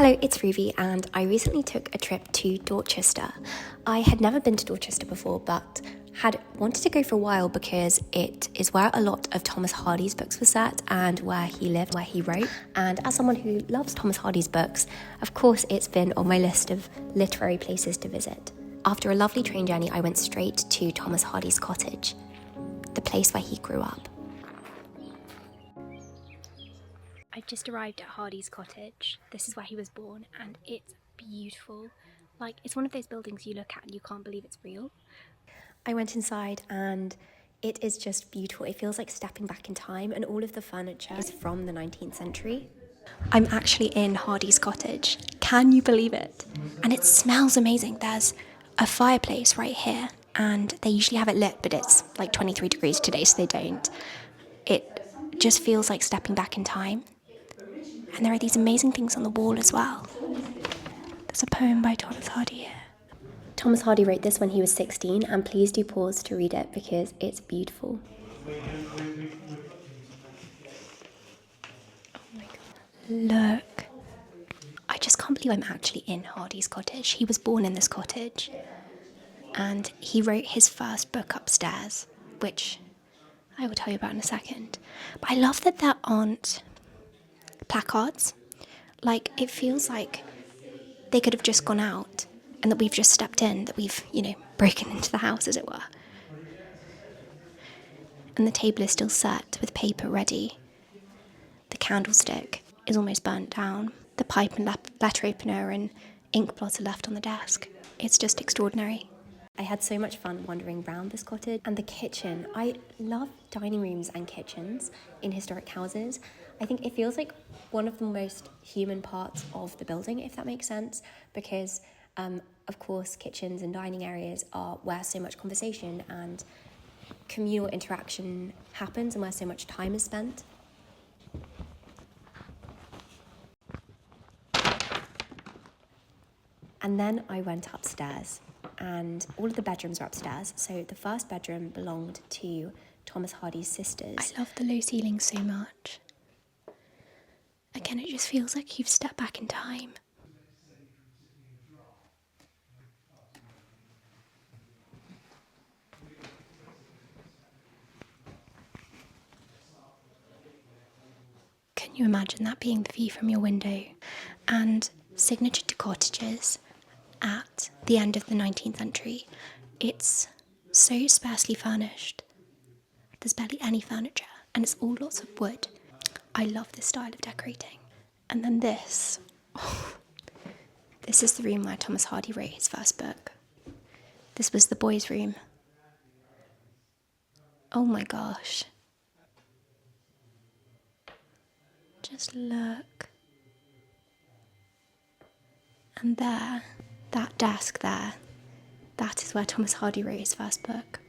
Hello, it's Ruby, and I recently took a trip to Dorchester. I had never been to Dorchester before, but had wanted to go for a while because it is where a lot of Thomas Hardy's books were set and where he lived, where he wrote. And as someone who loves Thomas Hardy's books, of course it's been on my list of literary places to visit. After a lovely train journey, I went straight to Thomas Hardy's cottage, the place where he grew up. I've just arrived at Hardy's cottage. This is where he was born, and it's beautiful. Like, it's one of those buildings you look at and you can't believe it's real. I went inside and it is just beautiful. It feels like stepping back in time, and all of the furniture is from the 19th century. I'm actually in Hardy's cottage. Can you believe it? And it smells amazing. There's a fireplace right here, and they usually have it lit, but it's like 23 degrees today, so they don't. It just feels like stepping back in time. And there are these amazing things on the wall as well. There's a poem by Thomas Hardy here. Thomas Hardy wrote this when he was 16, and please do pause to read it because it's beautiful. Oh my God. Look. I just can't believe I'm actually in Hardy's cottage. He was born in this cottage, and he wrote his first book upstairs, which I will tell you about in a second. But I love that there aren't placards. Like, it feels like they could have just gone out and that we've just stepped in, that we've, broken into the house, as it were. And the table is still set with paper ready. The candlestick is almost burnt down. The pipe and letter opener and ink blot are left on the desk. It's just extraordinary. I had so much fun wandering around this cottage. And the kitchen. I love dining rooms and kitchens in historic houses. I think it feels like one of the most human parts of the building, if that makes sense, because, of course, kitchens and dining areas are where so much conversation and communal interaction happens and where so much time is spent. And then I went upstairs, and all of the bedrooms are upstairs. So the first bedroom belonged to Thomas Hardy's sisters. I love the low ceiling so much. Again, it just feels like you've stepped back in time. Can you imagine that being the view from your window? And signature to cottages at the end of the 19th century, it's so sparsely furnished. There's barely any furniture, and it's all lots of wood. I love this style of decorating. And then this. This is the room where Thomas Hardy wrote his first book. This was the boys' room. Oh my gosh. Just look. And there, that desk there, that is where Thomas Hardy wrote his first book.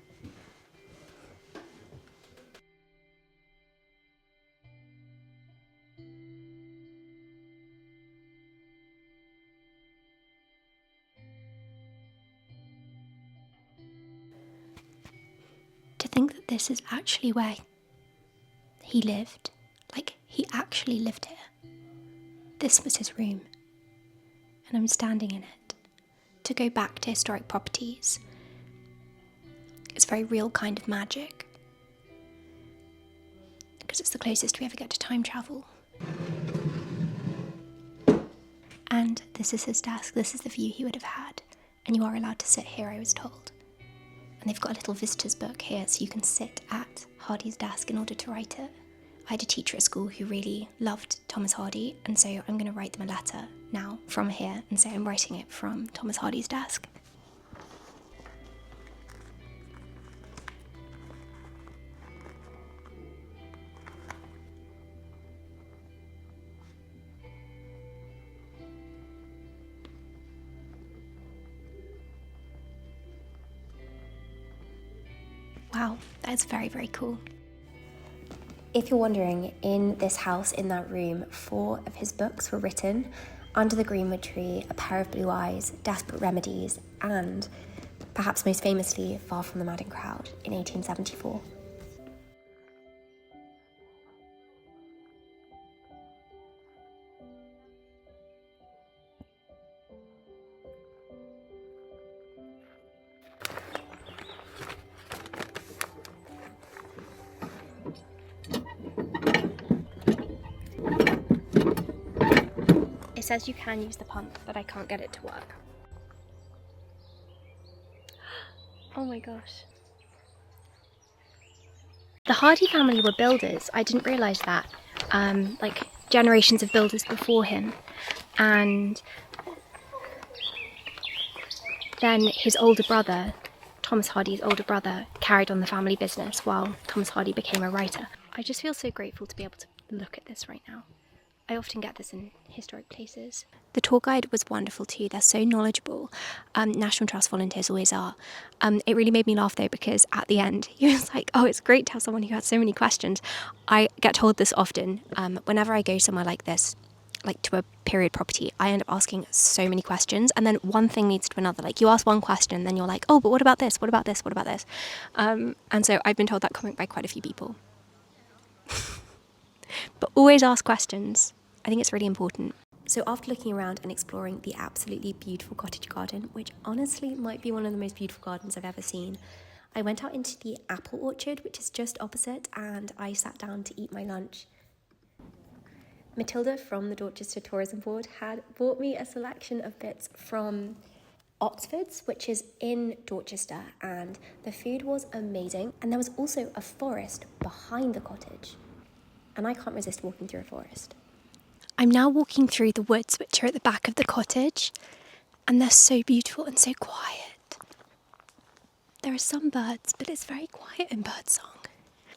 To think that this is actually where he lived, like he actually lived here. This was his room, and I'm standing in it. To go back to historic properties, it's a very real kind of magic, because it's the closest we ever get to time travel. And this is his desk, this is the view he would have had, and you are allowed to sit here, I was told. And they've got a little visitor's book here, so you can sit at Hardy's desk in order to write it. I had a teacher at school who really loved Thomas Hardy, and so I'm going to write them a letter now from here, and so I'm writing it from Thomas Hardy's desk. Wow, that's very, very cool. If you're wondering, in this house, in that room, 4 of his books were written: Under the Greenwood Tree, A Pair of Blue Eyes, Desperate Remedies, and, perhaps most famously, Far from the Madding Crowd in 1874. says you can use the pump, but I can't get it to work. Oh my gosh. The Hardy family were builders. I didn't realise that. Like generations of builders before him. And then his older brother, Thomas Hardy's older brother, carried on the family business while Thomas Hardy became a writer. I just feel so grateful to be able to look at this right now. I often get this in historic places. The tour guide was wonderful too. They're so knowledgeable. National Trust volunteers always are. It really made me laugh though, because at the end he was like, oh, it's great to have someone who has so many questions. I get told this often. Whenever I go somewhere like this, like to a period property, I end up asking so many questions, and then one thing leads to another. Like you ask one question, then you're like, oh, but what about this? What about this? What about this? And so I've been told that comment by quite a few people. But always ask questions. I think it's really important. So after looking around and exploring the absolutely beautiful cottage garden, which honestly might be one of the most beautiful gardens I've ever seen, I went out into the apple orchard, which is just opposite, and I sat down to eat my lunch. Matilda from the Dorchester Tourism Board had bought me a selection of bits from Oxford's, which is in Dorchester, and the food was amazing. And there was also a forest behind the cottage, and I can't resist walking through a forest. I'm now walking through the woods which are at the back of the cottage, and they're so beautiful and so quiet. There are some birds, but it's very quiet in birdsong.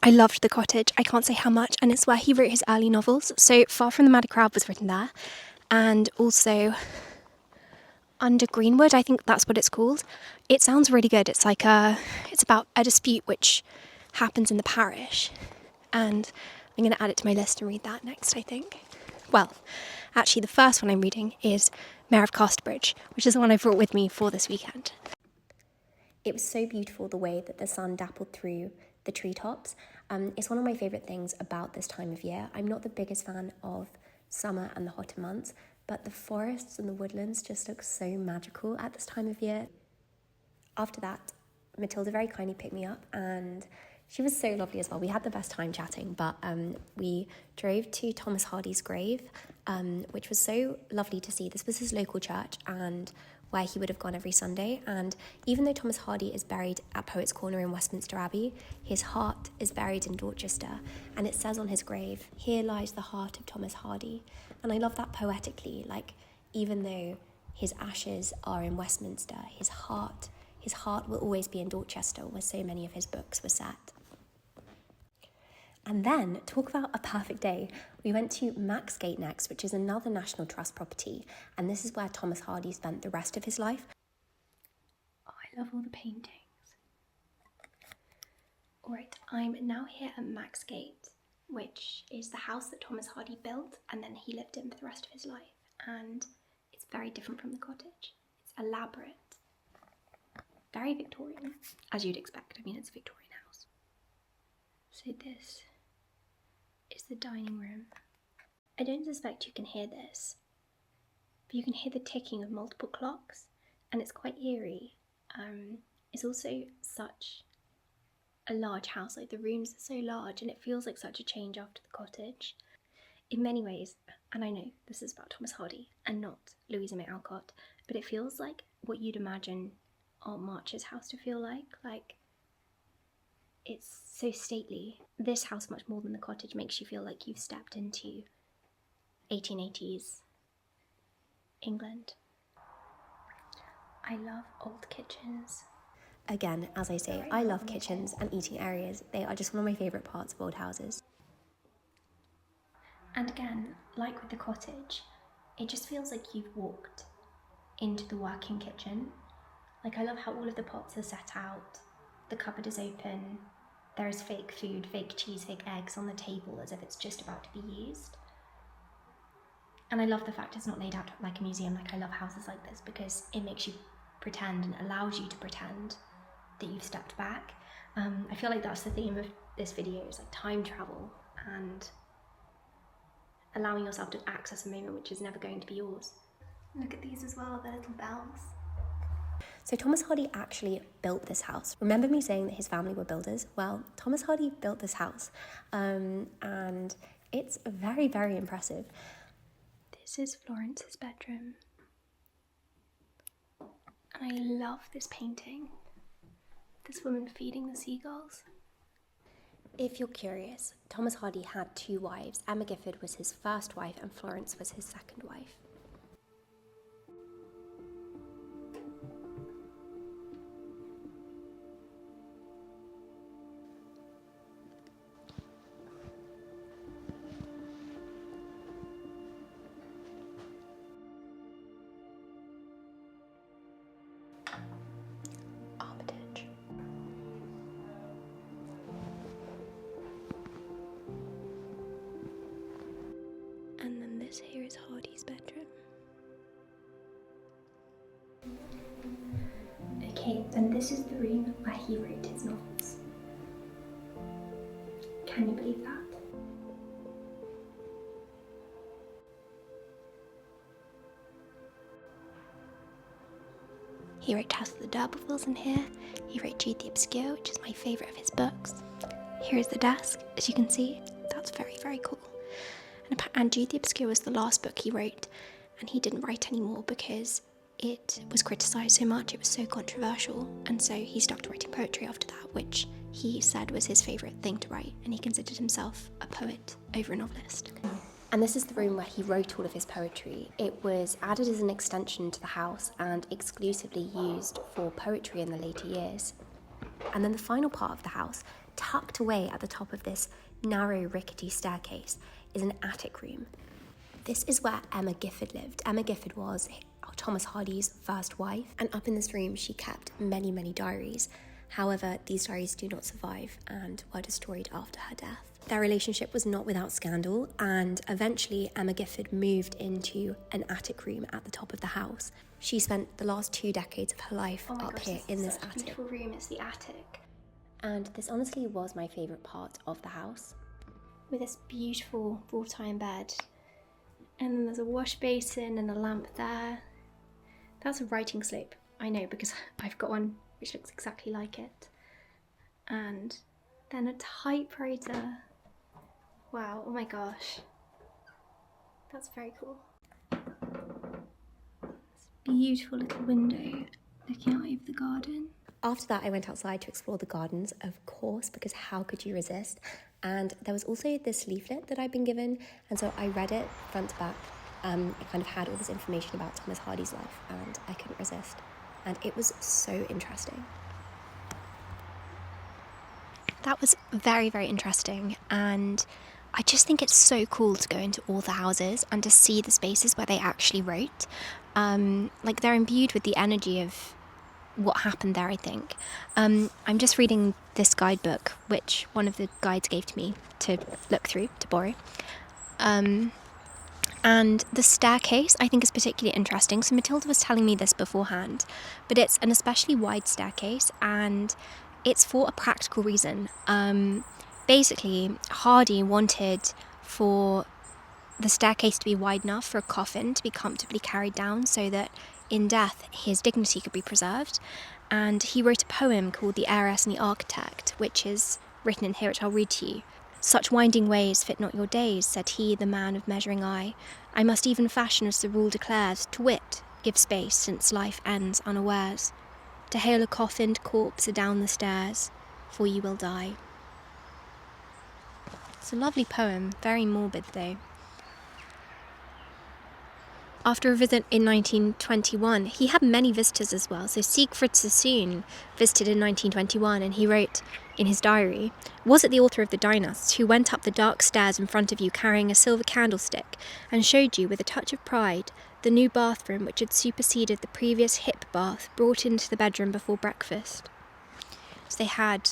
I loved the cottage, I can't say how much, and it's where he wrote his early novels. So Far from the Mad Crowd was written there, and also Under Greenwood, I think that's what it's called. It sounds really good. It's like it's about a dispute which happens in the parish, and I'm going to add it to my list and read that next, I think. Well, actually the first one I'm reading is Mayor of Casterbridge, which is the one I brought with me for this weekend. It was so beautiful the way that the sun dappled through the treetops. It's one of my favourite things about this time of year. I'm not the biggest fan of summer and the hotter months, but the forests and the woodlands just look so magical at this time of year. After that, Matilda very kindly picked me up, and she was so lovely as well. We had the best time chatting, but we drove to Thomas Hardy's grave, which was so lovely to see. This was his local church and where he would have gone every Sunday. And even though Thomas Hardy is buried at Poets' Corner in Westminster Abbey, his heart is buried in Dorchester. And it says on his grave, "Here lies the heart of Thomas Hardy." And I love that poetically. Like, even though his ashes are in Westminster, his heart will always be in Dorchester, where so many of his books were set. And then, talk about a perfect day, we went to Maxgate next, which is another National Trust property, and this is where Thomas Hardy spent the rest of his life. Oh, I love all the paintings. Alright, I'm now here at Maxgate, which is the house that Thomas Hardy built, and then he lived in for the rest of his life, and it's very different from the cottage. It's elaborate, very Victorian, as you'd expect. I mean, it's a Victorian house. So this is the dining room. I don't suspect you can hear this, but you can hear the ticking of multiple clocks, and it's quite eerie. It's also such a large house, like the rooms are so large, and it feels like such a change after the cottage. In many ways, and I know this is about Thomas Hardy and not Louisa May Alcott, but it feels like what you'd imagine Aunt March's house to feel like it's so stately. This house, much more than the cottage, makes you feel like you've stepped into 1880s England. I love old kitchens. Again, as I say, I love kitchens and eating areas. They are just one of my favourite parts of old houses. And again, like with the cottage, it just feels like you've walked into the working kitchen. Like, I love how all of the pots are set out, the cupboard is open, there is fake food, fake cheese, fake eggs on the table as if it's just about to be used. And I love the fact it's not laid out like a museum. Like, I love houses like this because it makes you pretend and allows you to pretend that you've stepped back. I feel like that's the theme of this video, is like time travel and allowing yourself to access a moment which is never going to be yours. Look at these as well, the little bells. So Thomas Hardy actually built this house. Remember me saying that his family were builders? Well, Thomas Hardy built this house, and it's very, very impressive. This is Florence's bedroom. And I love this painting. This woman feeding the seagulls. If you're curious, Thomas Hardy had 2 wives. Emma Gifford was his first wife and Florence was his second wife. And then this here is Hardy's bedroom. Okay, then this is the room where he wrote his novels. Can you believe that? He wrote House of the D'Urbervilles in here. He wrote Jude the Obscure, which is my favourite of his books. Here is the desk, as you can see. That's very, very cool. And Jude the Obscure was the last book he wrote, and he didn't write anymore because it was criticised so much, it was so controversial, and so he stopped writing poetry after that, which he said was his favourite thing to write, and he considered himself a poet over a novelist. And this is the room where he wrote all of his poetry. It was added as an extension to the house and exclusively used for poetry in the later years. And then the final part of the house, tucked away at the top of this narrow, rickety staircase, is an attic room. This is where Emma Gifford lived. Emma Gifford was Thomas Hardy's first wife, and up in this room she kept many, many diaries. However, these diaries do not survive and were destroyed after her death. Their relationship was not without scandal, and eventually Emma Gifford moved into an attic room at the top of the house. She spent the last 2 decades of her life up here in this attic. Beautiful room is the attic. And this honestly was my favourite part of the house. With this beautiful wrought iron bed. And then there's a wash basin and a lamp there. That's a writing slope, I know, because I've got one which looks exactly like it. And then a typewriter. Wow, oh my gosh. That's very cool. It's a beautiful little window looking out over the garden. After that, I went outside to explore the gardens, of course, because how could you resist? And there was also this leaflet that I'd been given, and so I read it front to back. It kind of had all this information about Thomas Hardy's life, and I couldn't resist. And it was so interesting. That was very, very interesting, and I just think it's so cool to go into all the houses and to see the spaces where they actually wrote. Like, they're imbued with the energy of what happened there, I think. I'm just reading this guidebook, which one of the guides gave to me to look through, to borrow. And the staircase, I think, is particularly interesting. So Matilda was telling me this beforehand, but it's an especially wide staircase, and it's for a practical reason. Basically, Hardy wanted for the staircase to be wide enough for a coffin to be comfortably carried down so that in death his dignity could be preserved. And he wrote a poem called The Heiress and the Architect, which is written in here, which I'll read to you. "Such winding ways fit not your days," said he, the man of measuring eye. "I must even fashion as the rule declares, to wit, give space since life ends unawares. To hail a coffined corpse adown the stairs, for you will die." It's a lovely poem, very morbid though. After a visit in 1921, he had many visitors as well. So Siegfried Sassoon visited in 1921, and he wrote in his diary, "Was it the author of the Dynasts who went up the dark stairs in front of you carrying a silver candlestick and showed you with a touch of pride the new bathroom which had superseded the previous hip bath brought into the bedroom before breakfast?" So they had,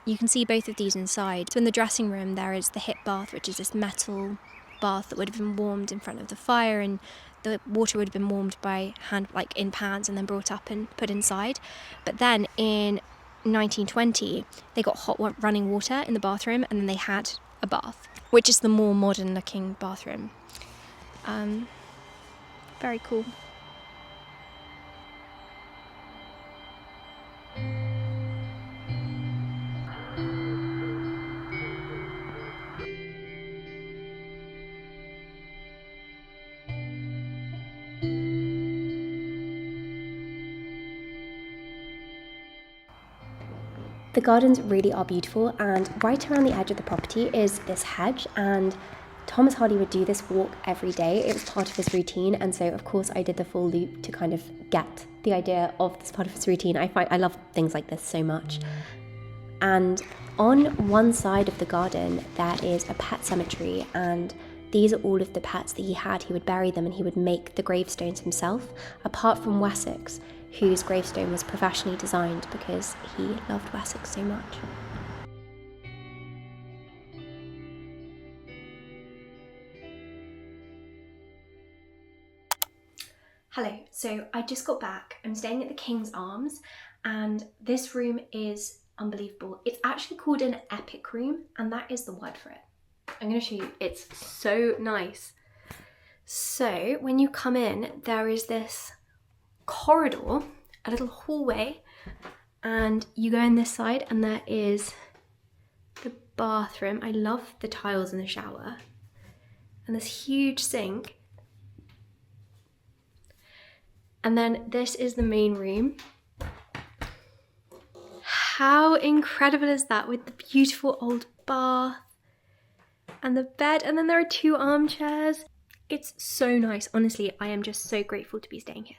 you can see both of these inside. So in the dressing room there is the hip bath, which is this metal bath that would have been warmed in front of the fire, and the water would have been warmed by hand, like in pans, and then brought up and put inside. But then in 1920 they got hot running water in the bathroom, and then they had a bath, which is the more modern looking bathroom. Very cool. The gardens really are beautiful, and right around the edge of the property is this hedge, and Thomas Hardy would do this walk every day. It was part of his routine, and so of course I did the full loop to kind of get the idea of this part of his routine. I love things like this so much. And on one side of the garden there is a pet cemetery, and these are all of the pets that he had. He would bury them and he would make the gravestones himself, apart from Wessex, whose gravestone was professionally designed because he loved Wessex so much. Hello, so I just got back. I'm staying at the King's Arms, and this room is unbelievable. It's actually called an epic room, and that is the word for it. I'm going to show you. It's so nice. So when you come in, there is this corridor, a little hallway, and you go in this side and there is the bathroom. I love the tiles in the shower, and this huge sink. And then this is the main room. How incredible is that, with the beautiful old bath and the bed, and then there are 2 armchairs. It's so nice. Honestly, I am just so grateful to be staying here.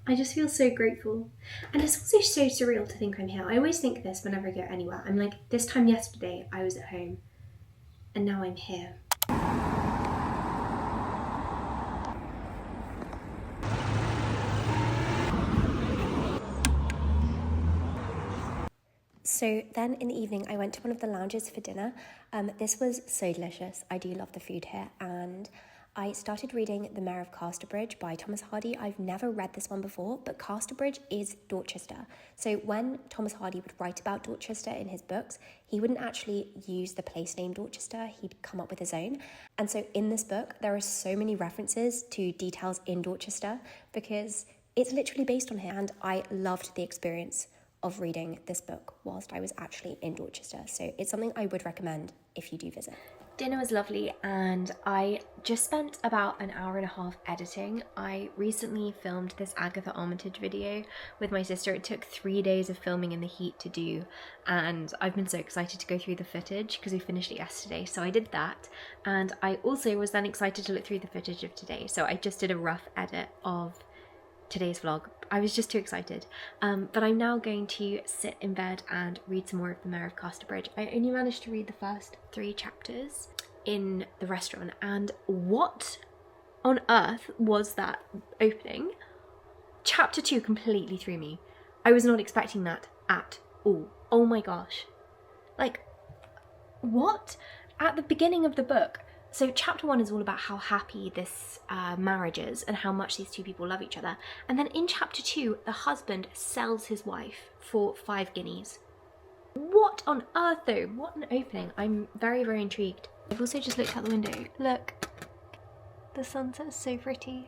I just feel so grateful. And it's also so surreal to think I'm here. I always think this whenever I go anywhere. I'm like, this time yesterday I was at home and now I'm here. So then in the evening I went to one of the lounges for dinner. This was so delicious. I do love the food here, and I started reading The Mayor of Casterbridge by Thomas Hardy. I've never read this one before, but Casterbridge is Dorchester. So when Thomas Hardy would write about Dorchester in his books, he wouldn't actually use the place name Dorchester, he'd come up with his own. And so in this book, there are so many references to details in Dorchester because it's literally based on him. And I loved the experience of reading this book whilst I was actually in Dorchester. So it's something I would recommend if you do visit. Dinner was lovely, and I just spent about an hour and a half editing. I recently filmed this Agatha Armitage video with my sister. It took 3 days of filming in the heat to do, and I've been so excited to go through the footage because we finished it yesterday. So I did that, and I also was then excited to look through the footage of today. So I just did a rough edit of today's vlog. I was just too excited. But I'm now going to sit in bed and read some more of The Mayor of Casterbridge. I only managed to read the first 3 chapters in the restaurant, and what on earth was that opening? Chapter 2 completely threw me. I was not expecting that at all. Oh my gosh. Like, what? At the beginning of the book, so chapter 1 is all about how happy this marriage is and how much these 2 people love each other. And then in chapter 2, the husband sells his wife for 5 guineas. What on earth though? What an opening. I'm very, very intrigued. I've also just looked out the window. Look, the sunset is so pretty.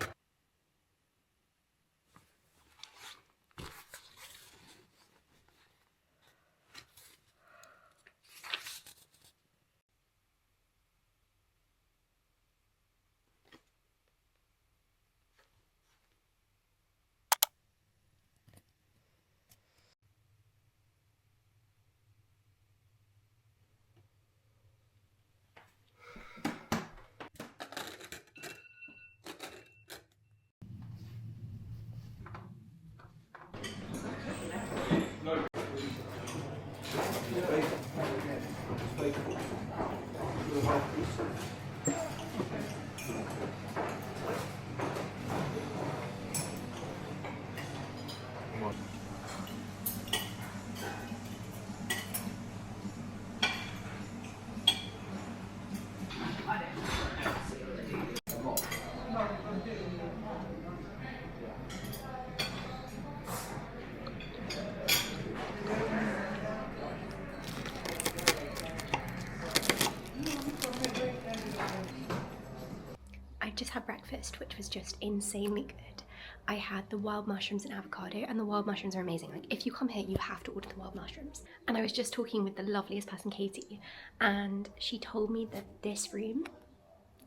Just had breakfast, which was just insanely good. I had the wild mushrooms and avocado, and the wild mushrooms are amazing. Like, if you come here, you have to order the wild mushrooms. And I was just talking with the loveliest person, Katie, and she told me that this room,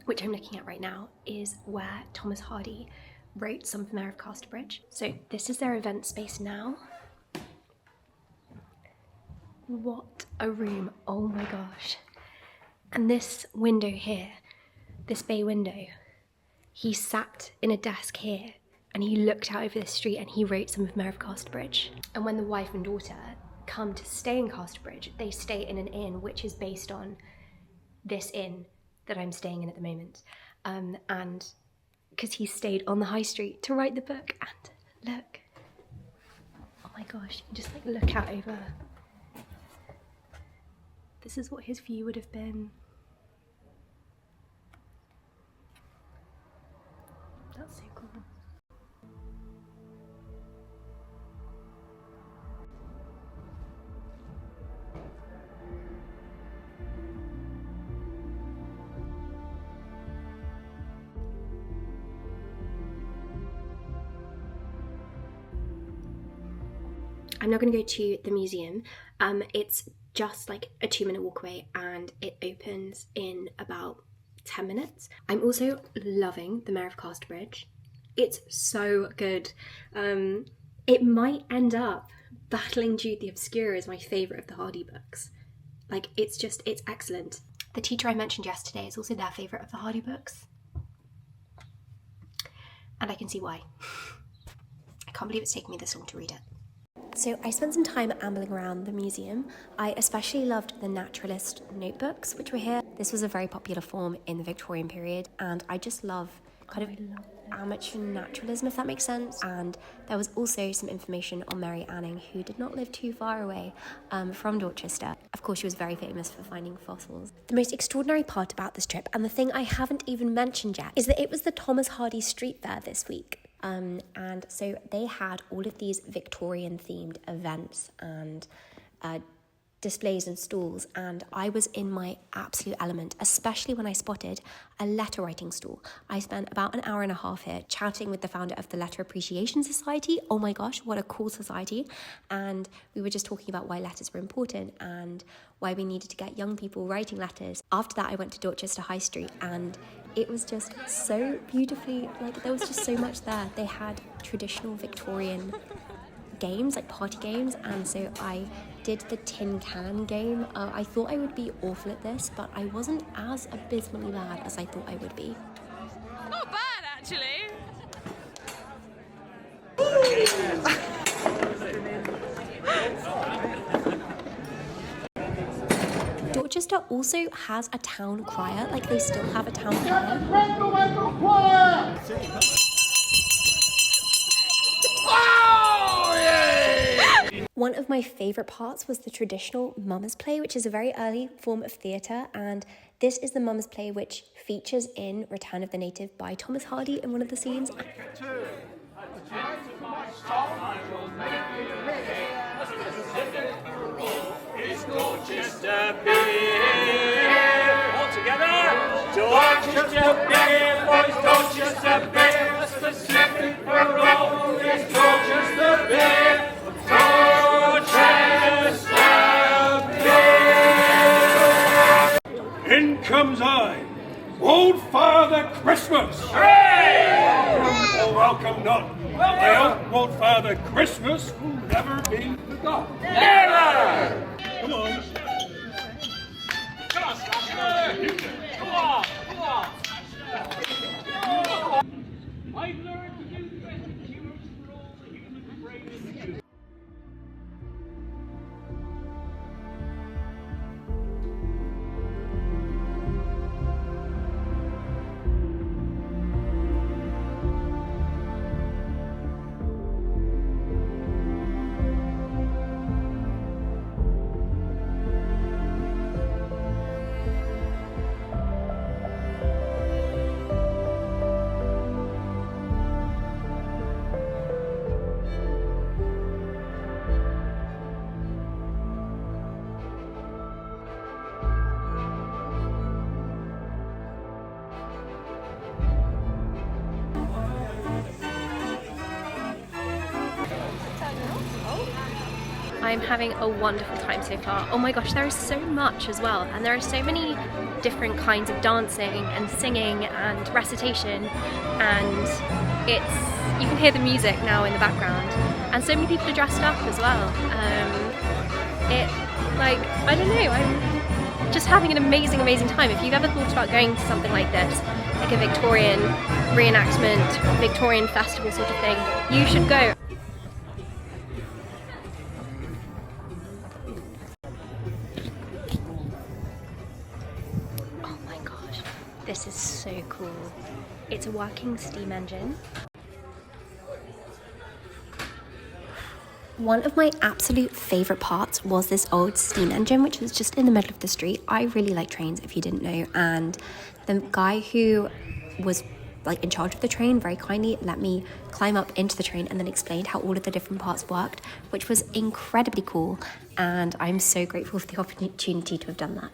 which I'm looking at right now, is where Thomas Hardy wrote some of The Mayor of Casterbridge. So this is their event space now. What a room, oh my gosh. And this window here, this bay window, he sat in a desk here and he looked out over the street and he wrote some of Mayor of Casterbridge. And when the wife and daughter come to stay in Casterbridge, they stay in an inn which is based on this inn that I'm staying in at the moment. And because he stayed on the high street to write the book. And look, oh my gosh, you just like look out over. This is what his view would have been. That's so cool. I'm now going to go to the museum. It's just like a 2-minute walk away and it opens in about 10 minutes. I'm also loving the Mayor of Casterbridge. It's so good. It might end up battling Jude the Obscure as my favourite of the Hardy books. Like, it's excellent. The teacher I mentioned yesterday is also their favourite of the Hardy books. And I can see why. I can't believe it's taken me this long to read it. So I spent some time ambling around the museum. I especially loved the naturalist notebooks which were here. This was a very popular form in the Victorian period and I just love kind of amateur naturalism, if that makes sense. And there was also some information on Mary Anning, who did not live too far away from Dorchester. Of course, she was very famous for finding fossils. The most extraordinary part about this trip, and the thing I haven't even mentioned yet, is that it was the Thomas Hardy Street Fair this week. And so they had all of these Victorian themed events and displays and stalls, and I was in my absolute element, especially when I spotted a letter writing stall. I spent about an hour and a half here chatting with the founder of the Letter Appreciation Society. Oh my gosh, what a cool society. And we were just talking about why letters were important and why we needed to get young people writing letters. After that, I went to Dorchester High Street and it was just so beautifully, like there was just so much there. They had traditional Victorian games, like party games, and so I did the tin can game. I thought I would be awful at this, but I wasn't as abysmally bad as I thought I would be. Not bad, actually. Dorchester also has a town crier, like they still have a town crier. One of my favourite parts was the traditional mummers play, which is a very early form of theatre, and this is the mummers play which features in Return of the Native by Thomas Hardy in one of the scenes. Dorchester beer, all together. Dorchester beer, boys, Dorchester beer. A specific for all is Dorchester beer. Dorchester beer. In comes I, Old Father Christmas. Hooray! Oh, welcome not. I hope Old Father Christmas will never be forgotten. Never! Come on. Come on, Slasher. Come on. Come on. I've learned to do the best cures for all the human brains. I'm having a wonderful time so far. Oh my gosh, there is so much as well, and there are so many different kinds of dancing and singing and recitation, and you can hear the music now in the background, and so many people are dressed up as well. Like, I don't know, I'm just having an amazing, amazing time. If you've ever thought about going to something like this, like a Victorian reenactment, Victorian festival sort of thing, you should go. Oh my gosh, this is so cool. It's a working steam engine. One of my absolute favourite parts was this old steam engine, which was just in the middle of the street. I really like trains, if you didn't know, and the guy who was like in charge of the train very kindly let me climb up into the train and then explained how all of the different parts worked, which was incredibly cool, and I'm so grateful for the opportunity to have done that.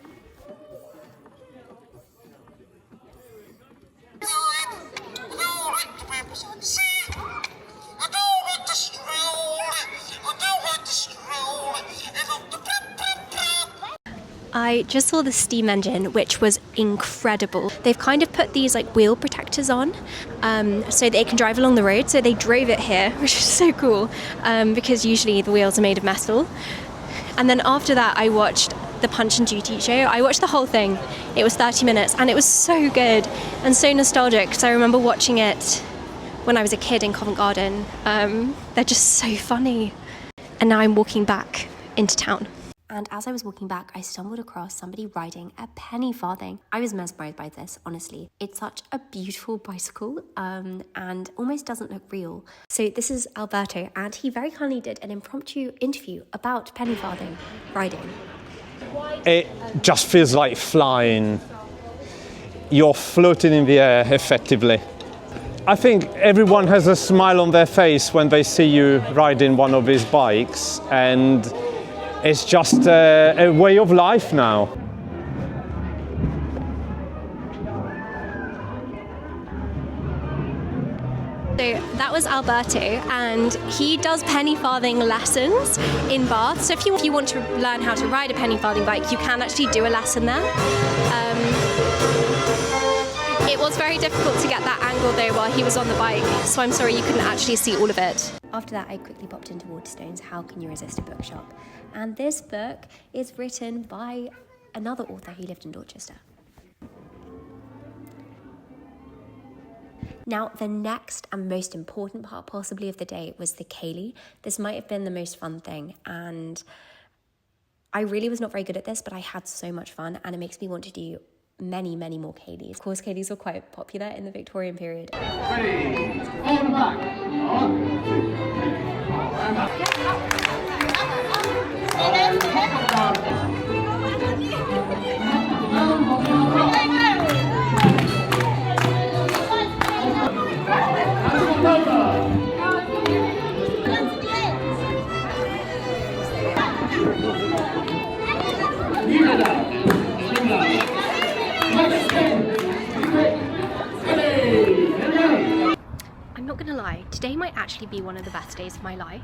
I just saw the steam engine, which was incredible. They've kind of put these like wheel protectors on so they can drive along the road. So they drove it here, which is so cool because usually the wheels are made of metal. And then after that, I watched the Punch and Judy show. I watched the whole thing. It was 30 minutes and it was so good and so nostalgic because I remember watching it when I was a kid in Covent Garden. They're just so funny. And now I'm walking back into town. And as I was walking back, I stumbled across somebody riding a penny farthing. I was mesmerised by this, honestly. It's such a beautiful bicycle and almost doesn't look real. So this is Alberto, and he very kindly did an impromptu interview about penny farthing riding. It just feels like flying. You're floating in the air, effectively. I think everyone has a smile on their face when they see you riding one of these bikes, and it's just a way of life now. So that was Alberto, and he does penny farthing lessons in Bath. So if you want to learn how to ride a penny farthing bike, you can actually do a lesson there. It was very difficult to get that angle though while he was on the bike, so I'm sorry you couldn't actually see all of it. After that, I quickly popped into Waterstones, How Can You Resist a Bookshop? And this book is written by another author who lived in Dorchester. Now, the next and most important part possibly of the day was the ceilidh. This might have been the most fun thing, and I really was not very good at this, but I had so much fun, and it makes me want to do many, many more ceilidhs. Of course, ceilidhs were quite popular in the Victorian period. Ready, on the back. I'm not gonna lie, today might actually be one of the best days of my life.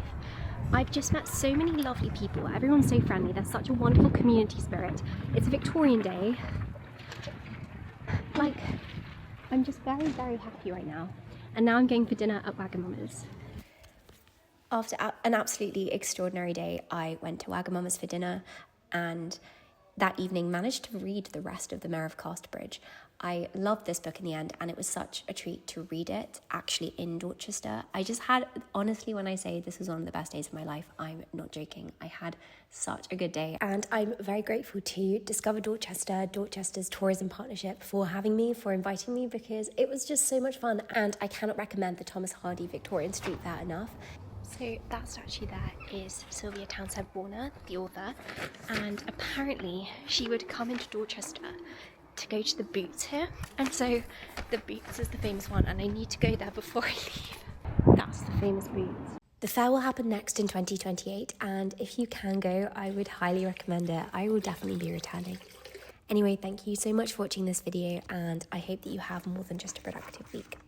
I've just met so many lovely people. Everyone's so friendly. There's such a wonderful community spirit. It's a Victorian day. Like, I'm just very, very happy right now. And now I'm going for dinner at Wagamama's. After an absolutely extraordinary day, I went to Wagamama's for dinner and that evening managed to read the rest of The Mayor of Casterbridge. I loved this book in the end, and it was such a treat to read it actually in Dorchester. I just had, honestly, when I say this was one of the best days of my life, I'm not joking. I had such a good day, and I'm very grateful to Discover Dorchester, Dorchester's tourism partnership, for having me, for inviting me, because it was just so much fun, and I cannot recommend the Thomas Hardy Victorian Street Fair enough. So that statue there is Sylvia Townsend Warner, the author, and apparently she would come into Dorchester to go to the Boots here, and so the Boots is the famous one, and I need to go there before I leave. That's the famous Boots. The fair will happen next in 2028, and if you can go, I would highly recommend it. I will definitely be returning. Anyway, thank you so much for watching this video, and I hope that you have more than just a productive week.